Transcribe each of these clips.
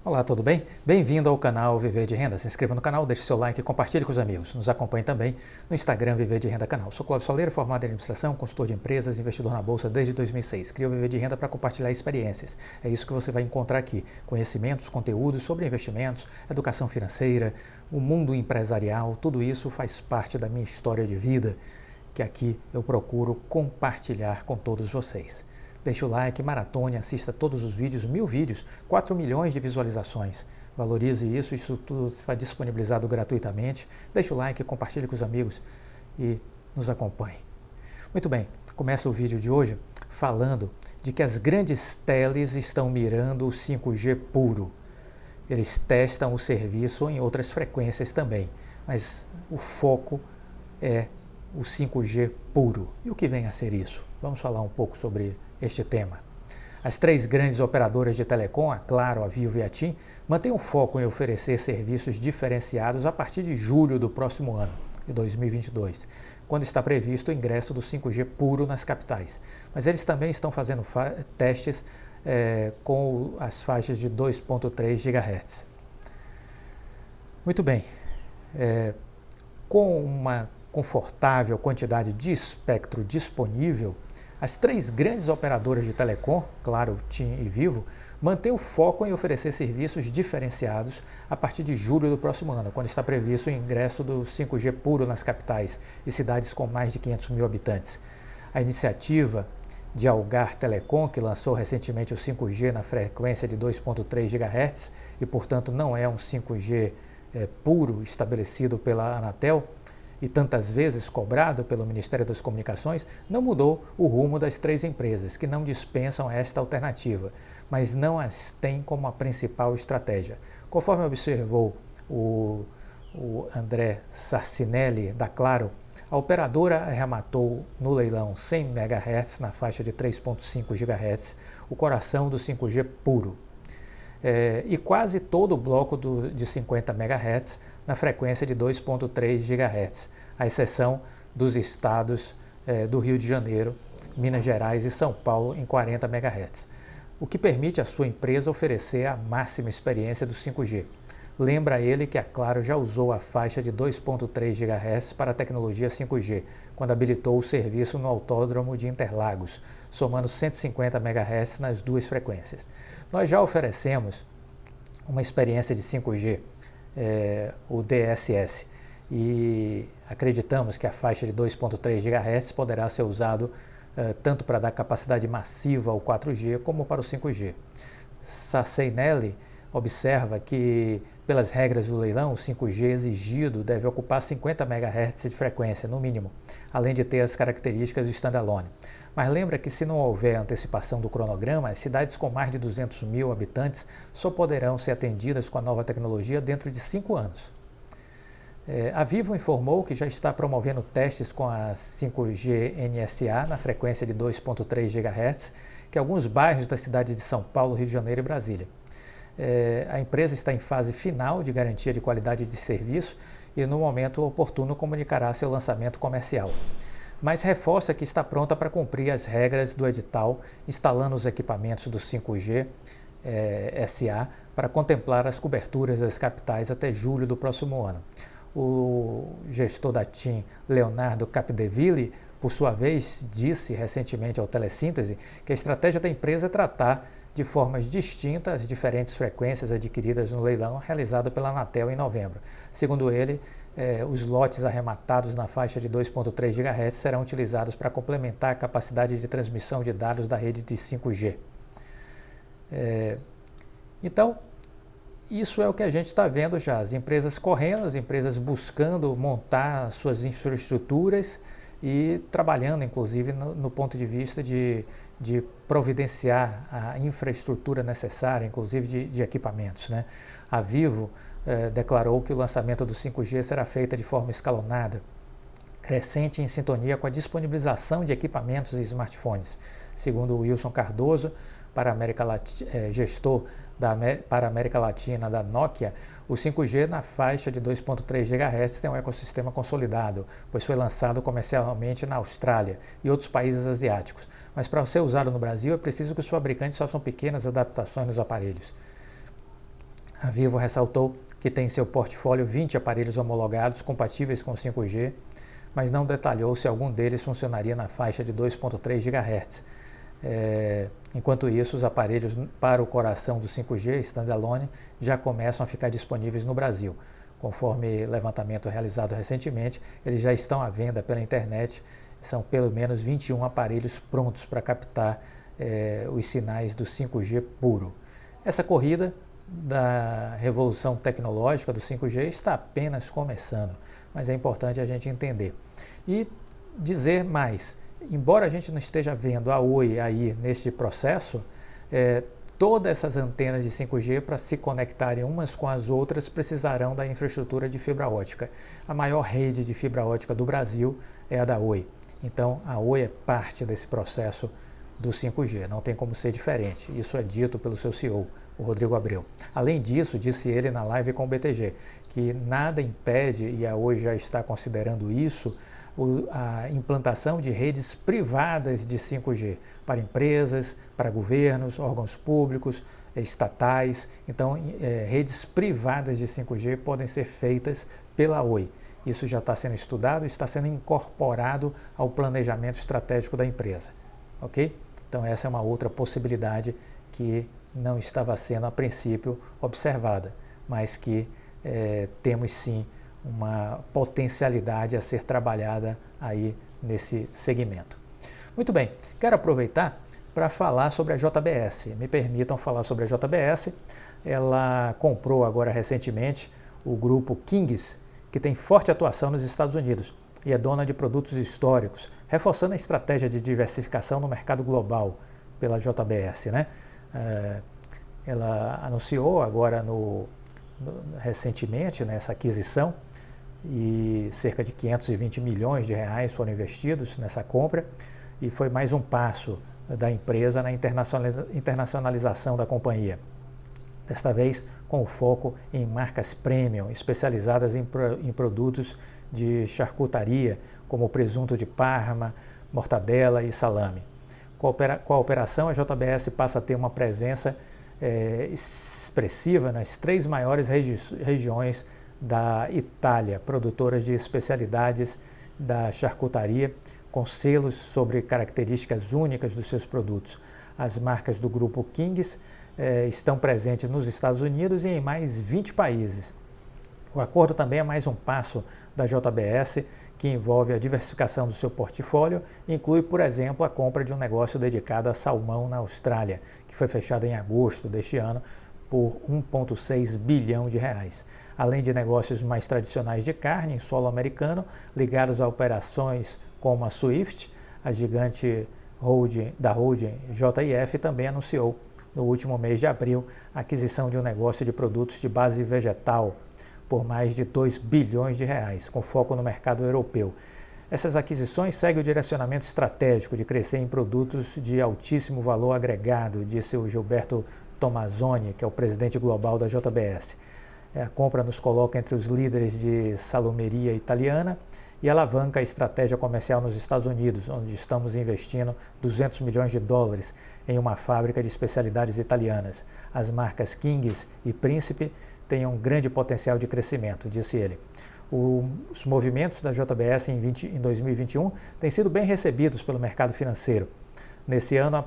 Olá, tudo bem? Bem-vindo ao canal Viver de Renda. Se inscreva no canal, deixe seu like e compartilhe com os amigos. Nos acompanhe também no Instagram Viver de Renda Canal. Sou Cláudio Soleiro, formado em administração, consultor de empresas, investidor na Bolsa desde 2006. Criei o Viver de Renda para compartilhar experiências. É isso que você vai encontrar aqui. Conhecimentos, conteúdos sobre investimentos, educação financeira, o mundo empresarial, tudo isso faz parte da minha história de vida, que aqui eu procuro compartilhar com todos vocês. Deixe o like, maratone, assista todos os vídeos, 1000 vídeos, 4 milhões de visualizações. Valorize isso tudo está disponibilizado gratuitamente. Deixe o like, compartilhe com os amigos e nos acompanhe. Muito bem, começa o vídeo de hoje falando de que as grandes teles estão mirando o 5G puro. Eles testam o serviço em outras frequências também, mas o foco é o 5G puro. E o que vem a ser isso? Vamos falar um pouco sobre este tema. As três grandes operadoras de telecom, a Claro, a Vivo e a TIM, mantêm o foco em oferecer serviços diferenciados a partir de julho do próximo ano, de 2022, quando está previsto o ingresso do 5G puro nas capitais. Mas eles também estão fazendo testes com as faixas de 2.3 GHz. Muito bem, com uma confortável quantidade de espectro disponível, as três grandes operadoras de telecom, Claro, TIM e Vivo, mantêm o foco em oferecer serviços diferenciados a partir de julho do próximo ano, quando está previsto o ingresso do 5G puro nas capitais e cidades com mais de 500 mil habitantes. A iniciativa de Algar Telecom, que lançou recentemente o 5G na frequência de 2.3 GHz e, portanto, não é um 5G puro estabelecido pela Anatel, e tantas vezes cobrado pelo Ministério das Comunicações, não mudou o rumo das três empresas, que não dispensam esta alternativa, mas não as têm como a principal estratégia. Conforme observou o André Sarcinelli, da Claro, a operadora arrematou no leilão 100 MHz na faixa de 3.5 GHz, o coração do 5G puro. E quase todo o bloco de 50 MHz na frequência de 2.3 GHz, à exceção dos estados do Rio de Janeiro, Minas Gerais e São Paulo em 40 MHz, o que permite à sua empresa oferecer a máxima experiência do 5G. Lembra ele que a Claro já usou a faixa de 2.3 GHz para a tecnologia 5G, quando habilitou o serviço no Autódromo de Interlagos, somando 150 MHz nas duas frequências. Nós já oferecemos uma experiência de 5G, o DSS, e acreditamos que a faixa de 2.3 GHz poderá ser usado tanto para dar capacidade massiva ao 4G como para o 5G. Sarcinelli observa que, pelas regras do leilão, o 5G exigido deve ocupar 50 MHz de frequência, no mínimo, além de ter as características do standalone. Mas lembra que, se não houver antecipação do cronograma, as cidades com mais de 200 mil habitantes só poderão ser atendidas com a nova tecnologia dentro de 5 anos. A Vivo informou que já está promovendo testes com a 5G NSA na frequência de 2.3 GHz, que alguns bairros da cidade de São Paulo, Rio de Janeiro e Brasília. A empresa está em fase final de garantia de qualidade de serviço e, no momento oportuno, comunicará seu lançamento comercial. Mas reforça que está pronta para cumprir as regras do edital, instalando os equipamentos do 5G SA para contemplar as coberturas das capitais até julho do próximo ano. O gestor da TIM, Leonardo Capdeville, por sua vez, disse recentemente ao Telesíntese que a estratégia da empresa é tratar de formas distintas as diferentes frequências adquiridas no leilão realizado pela Anatel em novembro. Segundo ele, os lotes arrematados na faixa de 2.3 GHz serão utilizados para complementar a capacidade de transmissão de dados da rede de 5G. Então, isso é o que a gente está vendo já, as empresas correndo, as empresas buscando montar suas infraestruturas e trabalhando, inclusive, no ponto de vista de providenciar a infraestrutura necessária, inclusive de equipamentos, né? A Vivo declarou que o lançamento do 5G será feito de forma escalonada, crescente em sintonia com a disponibilização de equipamentos e smartphones. Segundo o Wilson Cardoso, gestor para a América Latina da Nokia, o 5G na faixa de 2.3 GHz tem um ecossistema consolidado, pois foi lançado comercialmente na Austrália e outros países asiáticos. Mas para ser usado no Brasil é preciso que os fabricantes façam pequenas adaptações nos aparelhos. A Vivo ressaltou que tem em seu portfólio 20 aparelhos homologados compatíveis com 5G, mas não detalhou se algum deles funcionaria na faixa de 2.3 GHz. Enquanto isso, os aparelhos para o coração do 5G standalone já começam a ficar disponíveis no Brasil. Conforme levantamento realizado recentemente, eles já estão à venda pela internet. São pelo menos 21 aparelhos prontos para captar os sinais do 5G puro. Essa corrida da revolução tecnológica do 5G está apenas começando, mas é importante a gente entender. E dizer mais, embora a gente não esteja vendo a Oi aí neste processo, todas essas antenas de 5G, para se conectarem umas com as outras, precisarão da infraestrutura de fibra ótica. A maior rede de fibra ótica do Brasil é a da Oi. Então, a Oi é parte desse processo do 5G, não tem como ser diferente. Isso é dito pelo seu CEO, o Rodrigo Abreu. Além disso, disse ele na live com o BTG, que nada impede, e a Oi já está considerando isso, a implantação de redes privadas de 5G para empresas, para governos, órgãos públicos, estatais. Então, redes privadas de 5G podem ser feitas pela Oi. Isso já está sendo estudado e está sendo incorporado ao planejamento estratégico da empresa. Ok? Então, essa é uma outra possibilidade que não estava sendo, a princípio, observada, mas que temos sim uma potencialidade a ser trabalhada aí nesse segmento. Muito bem, quero aproveitar para falar sobre a JBS. Me permitam falar sobre a JBS. Ela comprou agora recentemente o grupo Kings, que tem forte atuação nos Estados Unidos e é dona de produtos históricos, reforçando a estratégia de diversificação no mercado global pela JBS, né? Ela anunciou agora recentemente nessa aquisição e cerca de 520 milhões de reais foram investidos nessa compra e foi mais um passo da empresa na internacionalização da companhia. Desta vez com o foco em marcas premium, especializadas em produtos de charcutaria, como presunto de Parma, mortadela e salame. Com a operação, a JBS passa a ter uma presença expressiva nas 3 maiores regiões da Itália, produtoras de especialidades da charcutaria, com selos sobre características únicas dos seus produtos. As marcas do grupo Kings estão presentes nos Estados Unidos e em mais 20 países. O acordo também é mais um passo da JBS, que envolve a diversificação do seu portfólio e inclui, por exemplo, a compra de um negócio dedicado a salmão na Austrália, que foi fechado em agosto deste ano por 1,6 bilhão de reais. Além de negócios mais tradicionais de carne em solo americano, ligados a operações como a Swift, a gigante da holding JIF também anunciou no último mês de abril a aquisição de um negócio de produtos de base vegetal por mais de 2 bilhões de reais, com foco no mercado europeu. Essas aquisições seguem o direcionamento estratégico de crescer em produtos de altíssimo valor agregado, disse o Gilberto Tomazoni, que é o presidente global da JBS. A compra nos coloca entre os líderes de salumeria italiana e alavanca a estratégia comercial nos Estados Unidos, onde estamos investindo 200 milhões de dólares em uma fábrica de especialidades italianas. As marcas Kings e Príncipe têm um grande potencial de crescimento, disse ele. Os movimentos da JBS em 2021 têm sido bem recebidos pelo mercado financeiro. Nesse ano,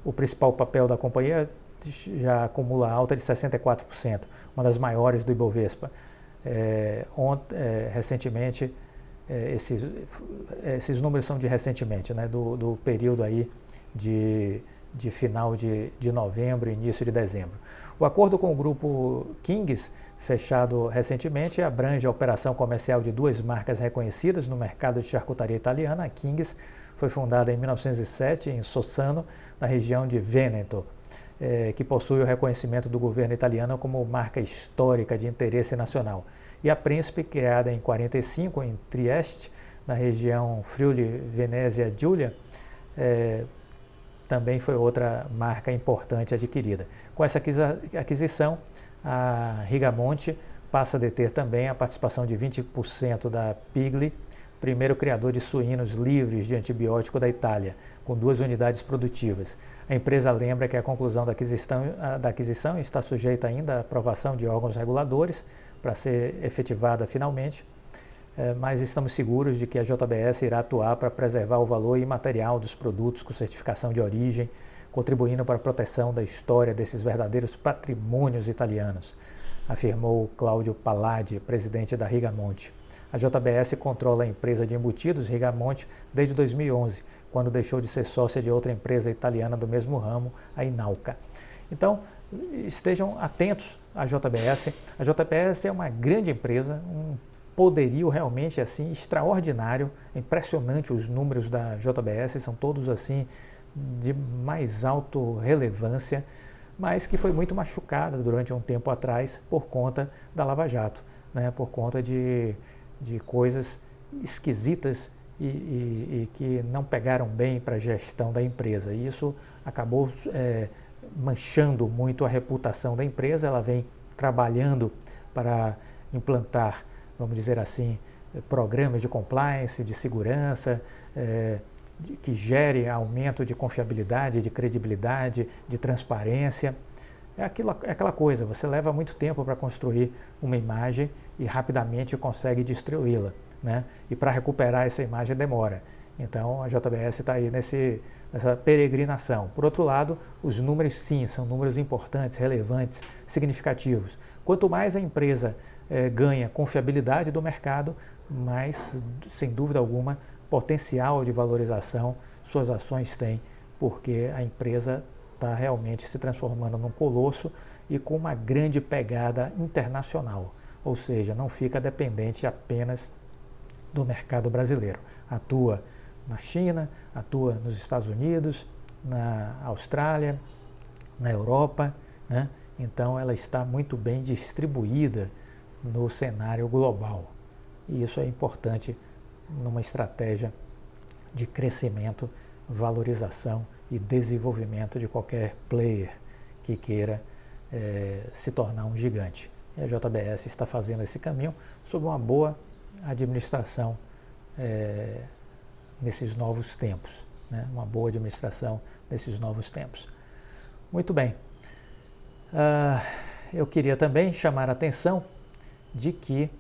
o principal papel da companhia já acumula alta de 64%, uma das maiores do Ibovespa. Recentemente, esses números são de recentemente, né, do período aí de final de novembro e início de dezembro. O acordo com o grupo Kings, fechado recentemente, abrange a operação comercial de 2 marcas reconhecidas no mercado de charcutaria italiana. A Kings foi fundada em 1907 em Sossano, na região de Vêneto, que possui o reconhecimento do governo italiano como marca histórica de interesse nacional. E a Príncipe, criada em 1945 em Trieste, na região Friuli-Venezia Giulia, também foi outra marca importante adquirida. Com essa aquisição, a Rigamonti passa a deter também a participação de 20% da Pigli primeiro criador de suínos livres de antibiótico da Itália, com 2 unidades produtivas. A empresa lembra que a conclusão da aquisição está sujeita ainda à aprovação de órgãos reguladores para ser efetivada finalmente, mas estamos seguros de que a JBS irá atuar para preservar o valor imaterial dos produtos com certificação de origem, contribuindo para a proteção da história desses verdadeiros patrimônios italianos, afirmou Cláudio Palladi, presidente da Rigamonti. A JBS controla a empresa de embutidos Rigamonti desde 2011, quando deixou de ser sócia de outra empresa italiana do mesmo ramo, a Inalca. Então, estejam atentos à JBS. A JBS é uma grande empresa, um poderio realmente assim extraordinário, impressionante. Os números da JBS são todos assim de mais alta relevância, mas que foi muito machucada durante um tempo atrás por conta da Lava Jato, né? Por conta de coisas esquisitas e que não pegaram bem para a gestão da empresa. E isso acabou manchando muito a reputação da empresa. Ela vem trabalhando para implantar, vamos dizer assim, programas de compliance, de segurança, que gere aumento de confiabilidade, de credibilidade, de transparência. É aquela coisa, você leva muito tempo para construir uma imagem e rapidamente consegue destruí-la, né? E para recuperar essa imagem demora. Então a JBS está aí nessa peregrinação. Por outro lado, os números sim, são números importantes, relevantes, significativos. Quanto mais a empresa ganha confiabilidade do mercado, mais, sem dúvida alguma, potencial de valorização suas ações têm, porque a empresa está realmente se transformando num colosso e com uma grande pegada internacional, ou seja, não fica dependente apenas do mercado brasileiro. Atua na China, atua nos Estados Unidos, na Austrália, na Europa, né? Então ela está muito bem distribuída no cenário global. E isso é importante numa estratégia de crescimento, valorização e desenvolvimento de qualquer player que queira se tornar um gigante. E a JBS está fazendo esse caminho sob uma boa administração nesses novos tempos, né? Uma boa administração nesses novos tempos. Muito bem. Eu queria também chamar a atenção de que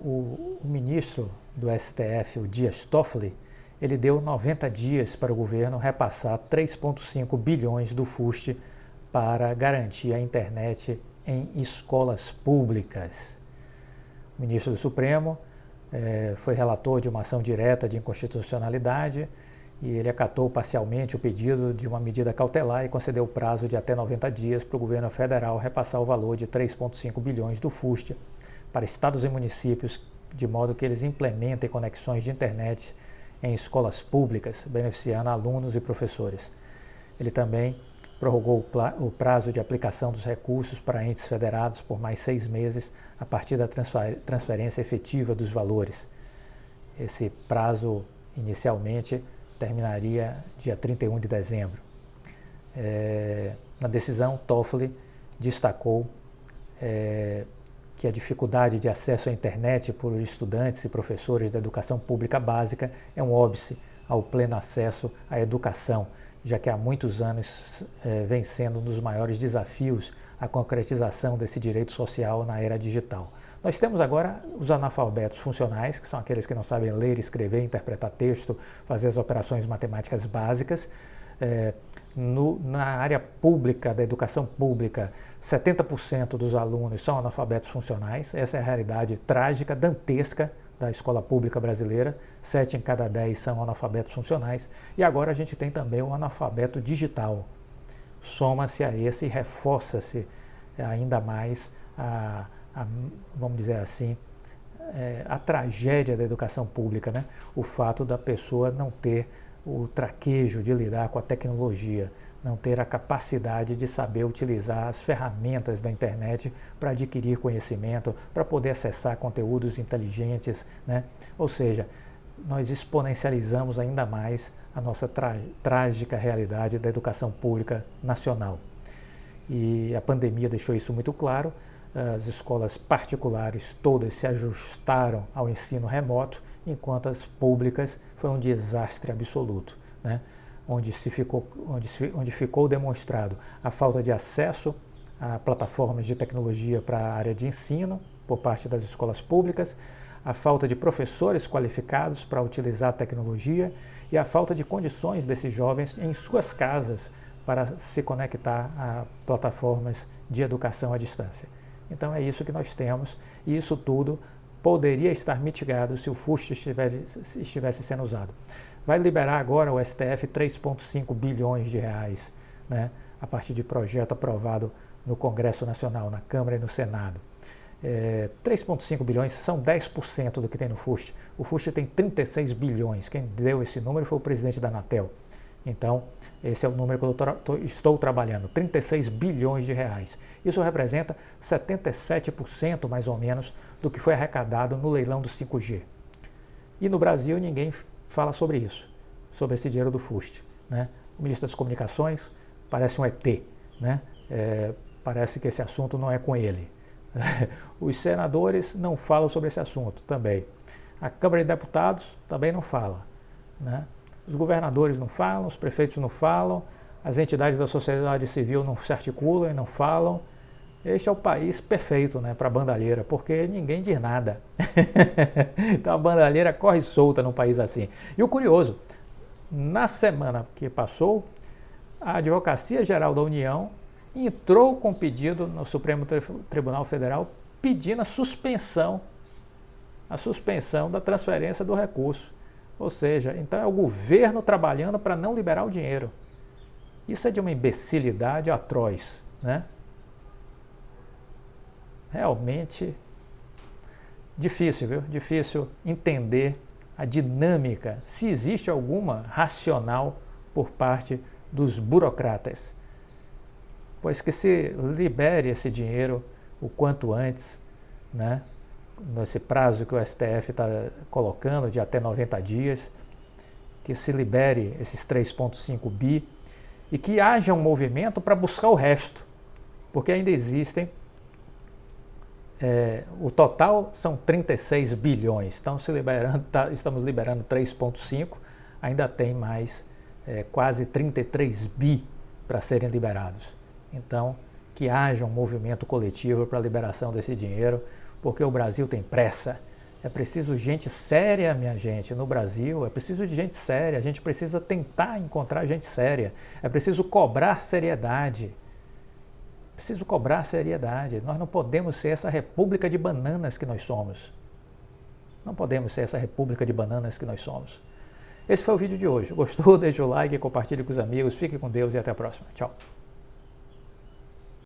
o ministro do STF, o Dias Toffoli, ele deu 90 dias para o governo repassar 3,5 bilhões do FUST para garantir a internet em escolas públicas. O ministro do Supremo foi relator de uma ação direta de inconstitucionalidade e ele acatou parcialmente o pedido de uma medida cautelar e concedeu prazo de até 90 dias para o governo federal repassar o valor de 3,5 bilhões do FUST para estados e municípios, de modo que eles implementem conexões de internet em escolas públicas, beneficiando alunos e professores. Ele também prorrogou o prazo de aplicação dos recursos para entes federados por mais 6 meses a partir da transferência efetiva dos valores. Esse prazo, inicialmente, terminaria dia 31 de dezembro. Na decisão, Toffoli destacou que a dificuldade de acesso à internet por estudantes e professores da educação pública básica é um óbice ao pleno acesso à educação, já que há muitos anos vem sendo um dos maiores desafios a concretização desse direito social na era digital. Nós temos agora os analfabetos funcionais, que são aqueles que não sabem ler, escrever, interpretar texto, fazer as operações matemáticas básicas. Na área pública, da educação pública, 70% dos alunos são analfabetos funcionais. Essa é a realidade trágica, dantesca da escola pública brasileira. 7 em cada 10 são analfabetos funcionais. E agora a gente tem também o analfabeto digital. Soma-se a esse e reforça-se ainda mais vamos dizer assim, a tragédia da educação pública, né? O fato da pessoa não ter o traquejo de lidar com a tecnologia, não ter a capacidade de saber utilizar as ferramentas da internet para adquirir conhecimento, para poder acessar conteúdos inteligentes, né? Ou seja, nós exponencializamos ainda mais a nossa trágica realidade da educação pública nacional. E a pandemia deixou isso muito claro. as escolas particulares todas se ajustaram ao ensino remoto, enquanto as públicas foi um desastre absoluto, né? onde ficou demonstrado a falta de acesso a plataformas de tecnologia para a área de ensino por parte das escolas públicas, a falta de professores qualificados para utilizar a tecnologia e a falta de condições desses jovens em suas casas para se conectar a plataformas de educação à distância. Então é isso que nós temos, e isso tudo poderia estar mitigado se o FUST estivesse sendo usado. Vai liberar agora o STF 3,5 bilhões de reais, né, a partir de projeto aprovado no Congresso Nacional, na Câmara e no Senado. 3,5 bilhões são 10% do que tem no FUST. O FUST tem 36 bilhões. Quem deu esse número foi o presidente da Anatel. Então, esse é o número que eu estou trabalhando, 36 bilhões de reais. Isso representa 77% mais ou menos do que foi arrecadado no leilão do 5G. E no Brasil ninguém fala sobre isso, sobre esse dinheiro do FUST, né? O ministro das Comunicações parece um ET, né? Parece que esse assunto não é com ele. Os senadores não falam sobre esse assunto também. A Câmara de Deputados também não fala, né? Os governadores não falam, os prefeitos não falam, as entidades da sociedade civil não se articulam e não falam. Este é o país perfeito, né, para a bandalheira, porque ninguém diz nada. Então a bandalheira corre solta num país assim. E o curioso, na semana que passou, a Advocacia Geral da União entrou com pedido no Supremo Tribunal Federal pedindo a suspensão da transferência do recurso. Ou seja, então é o governo trabalhando para não liberar o dinheiro. Isso é de uma imbecilidade atroz, né? Realmente difícil, viu? Difícil entender a dinâmica, se existe alguma racional por parte dos burocratas. Pois que se libere esse dinheiro o quanto antes, né? Nesse prazo que o STF está colocando, de até 90 dias, que se libere esses 3,5 bi e que haja um movimento para buscar o resto, porque ainda existem, o total são 36 bilhões, então estamos liberando 3,5, ainda tem mais quase 33 bi para serem liberados. Então, que haja um movimento coletivo para a liberação desse dinheiro, porque o Brasil tem pressa. É preciso gente séria, minha gente, no Brasil. É preciso de gente séria. A gente precisa tentar encontrar gente séria. É preciso cobrar seriedade. Preciso cobrar seriedade. Nós não podemos ser essa república de bananas que nós somos. Não podemos ser essa república de bananas que nós somos. Esse foi o vídeo de hoje. Gostou? Deixa o like, compartilhe com os amigos. Fique com Deus e até a próxima. Tchau.